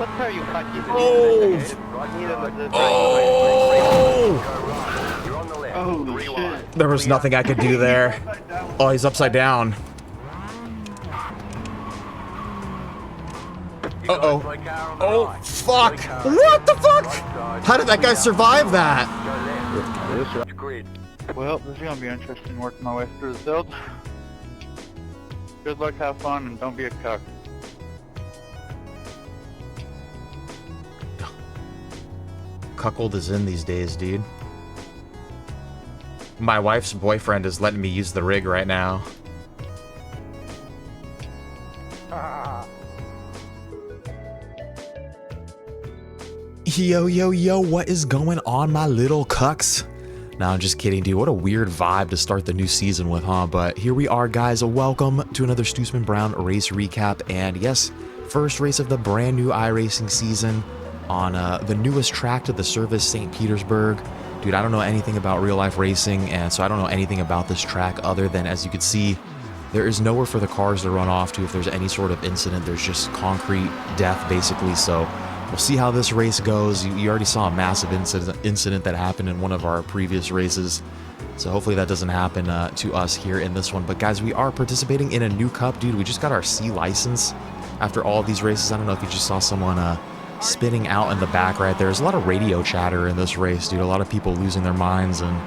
Oh shit. There was nothing I could do there. Oh, he's upside down. Uh-oh. Oh, fuck. What the fuck? How did that guy survive that? Well, this is gonna be interesting working my way through the field. Good luck, have fun, and don't be a cuck. Cuckold is in these days, dude. My wife's boyfriend is letting me use the rig right now. Yo, yo, yo, what is going on, my little cucks? Nah, I'm just kidding, dude. What a weird vibe to start the new season with, huh? But here we are, guys. Welcome to another Stoosman Brown race recap. And yes, first race of the brand new iRacing season on the newest track to the service, St. Petersburg. Dude, I don't know anything about real-life racing, and so I don't know anything about this track other than, as you can see, there is nowhere for the cars to run off to if there's any sort of incident. There's just concrete death, basically, so we'll see how this race goes. You already saw a massive incident that happened in one of our previous races, so hopefully that doesn't happen to us here in this one. But guys, we are participating in a new cup, dude. We just got our C license after all of these races. I don't know if you just saw someone spinning out in the back right there. There's a lot of radio chatter in this race, dude. A lot of people losing their minds and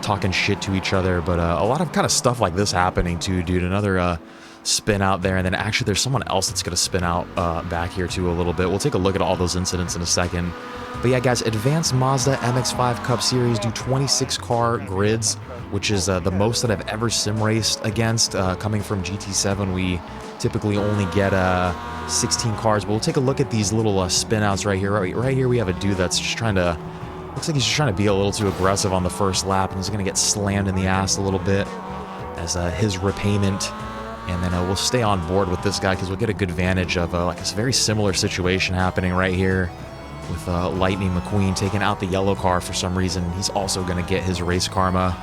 talking shit to each other, but a lot of kind of stuff like this happening too, dude. Another spin out there, and then actually there's someone else that's gonna spin out back here too a little bit. We'll take a look at all those incidents in a second. But yeah, guys, advanced Mazda MX-5 Cup Series do 26 car grids, which is the most that I've ever sim raced against. Coming from GT7, we typically only get 16 cars, but we'll take a look at these little spin outs right here. Right here we have a dude that's just trying to, looks like he's just trying to be a little too aggressive on the first lap, and he's gonna get slammed in the ass a little bit as his repayment. And then we'll stay on board with this guy because we'll get a good advantage of like this very similar situation happening right here with Lightning McQueen taking out the yellow car for some reason. He's also going to get his race karma.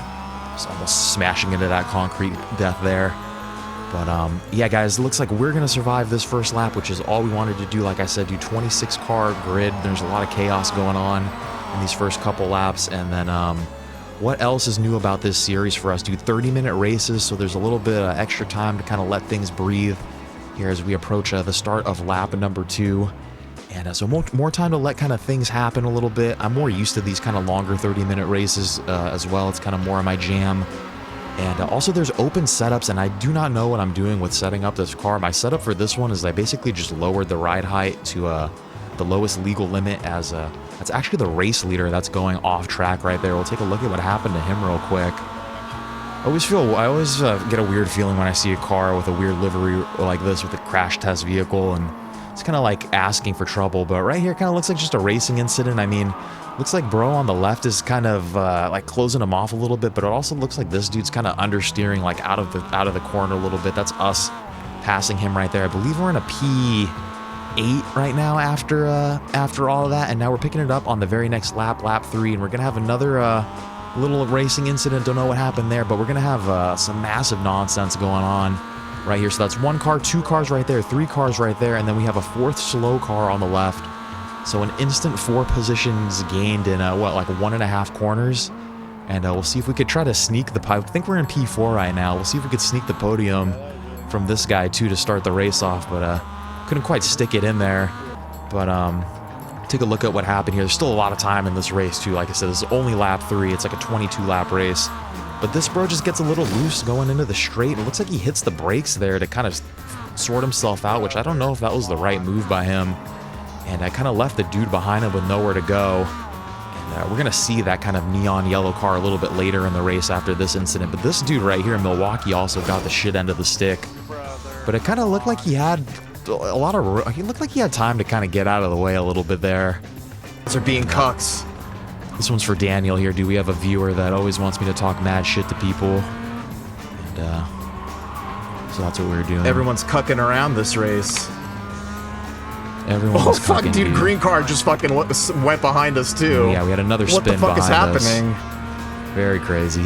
Just almost smashing into that concrete death there. But yeah, guys, it looks like we're going to survive this first lap, which is all we wanted to do. Like I said, do 26 car grid. There's a lot of chaos going on in these first couple laps. And then what else is new about this series for us? Do 30-minute races, so there's a little bit of extra time to kind of let things breathe here as we approach the start of lap number 2. And so more time to let kind of things happen a little bit. I'm more used to these kind of longer 30-minute races as well. It's kind of more of my jam. And also there's open setups, and I do not know what I'm doing with setting up this car. My setup for this one is I basically just lowered the ride height to the lowest legal limit, as that's actually the race leader that's going off track right there. We'll take a look at what happened to him real quick. I always get a weird feeling when I see a car with a weird livery like this with a crash test vehicle, and it's kind of like asking for trouble. But right here kind of looks like just a racing incident. I mean, looks like bro on the left is kind of like closing him off a little bit, but it also looks like this dude's kind of understeering like out of the corner a little bit. That's us passing him right there. I believe we're in a P8 right now after all of that, and now we're picking it up on the very next lap, lap 3, and we're gonna have another little racing incident. Don't know what happened there, but we're gonna have some massive nonsense going on right here. So that's 1 car, 2 cars right there, 3 cars right there, and then we have a 4th slow car on the left. So an instant 4 positions gained in what, like 1.5 corners. And we'll see if we could try to sneak the, I think we're in P4 right now. We'll see if we could sneak the podium from this guy too to start the race off, but couldn't quite stick it in there. But take a look at what happened here. There's still a lot of time in this race too. Like I said, this is only lap 3. It's like a 22 lap race. But this bro just gets a little loose going into the straight. It looks like he hits the brakes there to kind of sort himself out, which I don't know if that was the right move by him. And I kind of left the dude behind him with nowhere to go. And we're going to see that kind of neon yellow car a little bit later in the race after this incident. But this dude right here in Milwaukee also got the shit end of the stick. But it kind of looked like he had he looked like he had time to kind of get out of the way a little bit there. These are being cucks. This one's for Daniel here, dude. We have a viewer that always wants me to talk mad shit to people. And so that's what we're doing. Everyone's cucking around this race. Everyone's oh, fuck, cucking, dude. Green car just fucking went behind us, too. Yeah, we had another spin behind us. What the fuck is happening? Very crazy.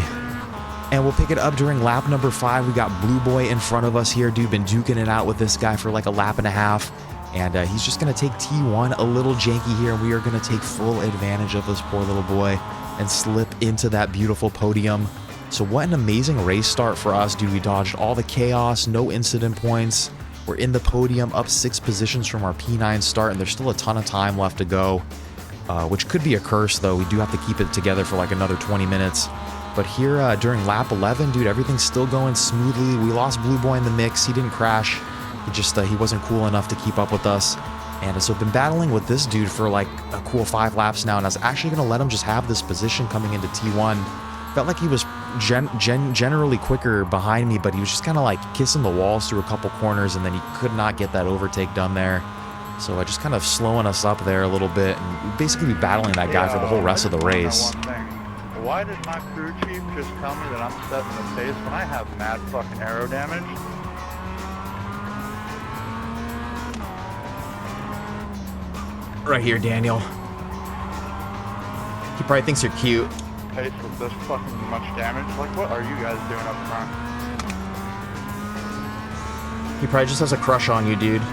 And we'll pick it up during lap number 5. We got Blue Boy in front of us here, dude. Been duking it out with this guy for like a lap and a half. And he's just going to take T1 a little janky here. We are going to take full advantage of this poor little boy and slip into that beautiful podium. So what an amazing race start for us, dude. We dodged all the chaos, no incident points. We're in the podium, up 6 positions from our P9 start, and there's still a ton of time left to go, which could be a curse, though. We do have to keep it together for like another 20 minutes. But here during lap 11, dude, everything's still going smoothly. We lost Blue Boy in the mix. He didn't crash. He wasn't cool enough to keep up with us. And so I've been battling with this dude for like a cool 5 laps now, and I was actually going to let him just have this position coming into T1. Felt like he was generally quicker behind me, but he was just kind of like kissing the walls through a couple corners, and then he could not get that overtake done there. So just kind of slowing us up there a little bit, and basically be battling that guy for the whole rest of the race. Why did my crew chief just tell me that I'm setting the pace when I have mad fucking aero damage? Right here, Daniel. He probably thinks you're cute. Pace with this fucking much damage? Like, what are you guys doing up front? He probably just has a crush on you, dude.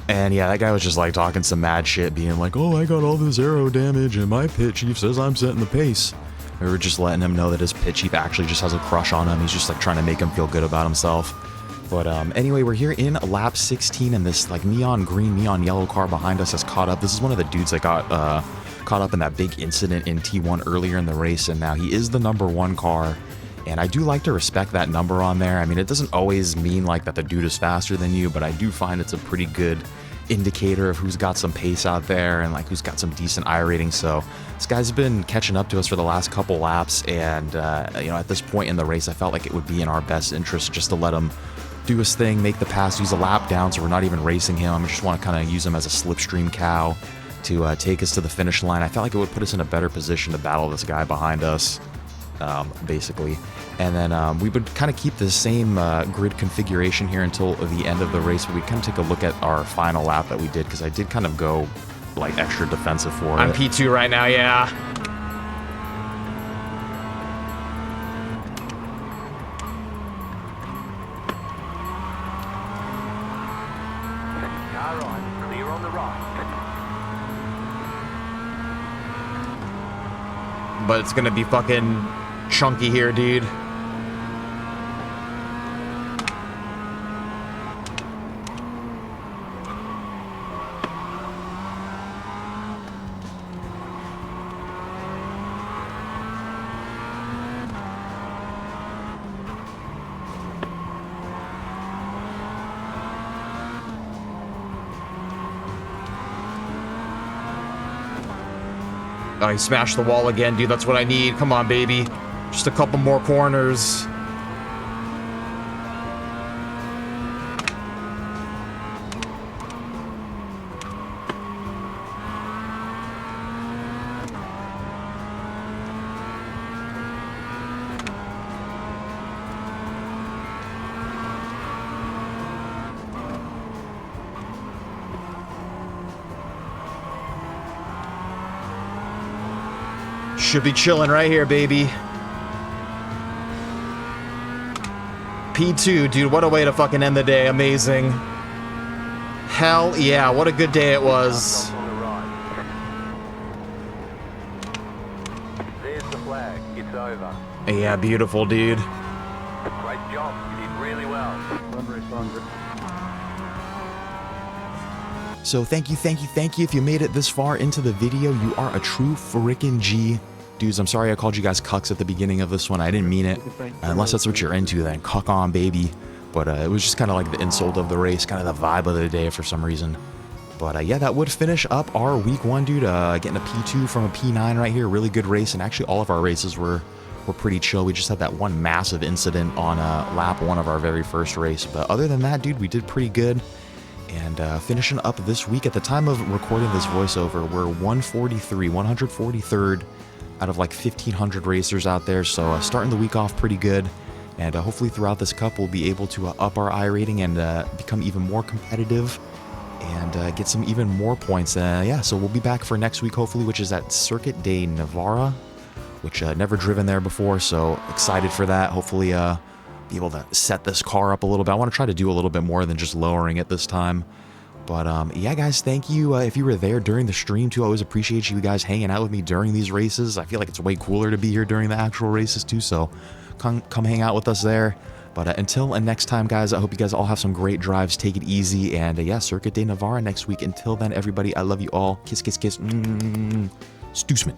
And yeah, that guy was just like talking some mad shit, being like, oh, I got all this aero damage and my pit chief says I'm setting the pace. We were just letting him know that his pit chief actually just has a crush on him. He's just like trying to make him feel good about himself. But anyway, we're here in lap 16, and this like neon green, neon yellow car behind us has caught up. This is one of the dudes that got caught up in that big incident in T1 earlier in the race, and now he is the #1 car. And I do like to respect that number on there. I mean, it doesn't always mean like that the dude is faster than you, but I do find it's a pretty good indicator of who's got some pace out there and like who's got some decent I rating. So this guy's been catching up to us for the last couple laps, and you know, at this point in the race, I felt like it would be in our best interest just to let him do his thing, make the pass, use a lap down, so we're not even racing him. I just want to kind of use him as a slipstream cow to take us to the finish line. I felt like it would put us in a better position to battle this guy behind us, basically. And then we would kind of keep the same grid configuration here until the end of the race, but we'd kind of take a look at our final lap that we did, because I did kind of go like extra defensive for it. I'm P2 right now, yeah. But it's gonna be fucking chunky here, dude. Oh, he smashed the wall again, dude. That's what I need. Come on, baby. Just a couple more corners. Should be chilling right here, baby. P2, dude, what a way to fucking end the day. Amazing. Hell yeah, what a good day it was. There's the flag. It's over. Yeah, beautiful, dude. Great job. You did really well. So thank you if you made it this far into the video. You are a true frickin' G. Dudes, I'm sorry I called you guys cucks at the beginning of this one. I didn't mean it. Unless that's what you're into, then cuck on, baby. But it was just kind of like the insult of the race, kind of the vibe of the day for some reason. But yeah, that would finish up our week 1, dude. Getting a P2 from a P9 right here. Really good race, and actually all of our races were pretty chill. We just had that one massive incident on lap 1 of our very first race. But other than that, dude, we did pretty good. And finishing up this week, at the time of recording this voiceover, we're 143rd out of like 1,500 racers out there. So starting the week off pretty good. And hopefully throughout this cup, we'll be able to up our I rating and become even more competitive and get some even more points. Yeah, so we'll be back for next week, hopefully, which is at Circuit de Navarra, which never driven there before. So excited for that. Hopefully be able to set this car up a little bit. I want to try to do a little bit more than just lowering it this time. But yeah, guys, thank you if you were there during the stream too. I always appreciate you guys hanging out with me during these races. I feel like it's way cooler to be here during the actual races too, so come hang out with us there. But until next time, guys, I hope you guys all have some great drives. Take it easy, and yeah, Circuit de Navarra next week. Until then, everybody, I love you all. Kiss, kiss, kiss. Stoosman.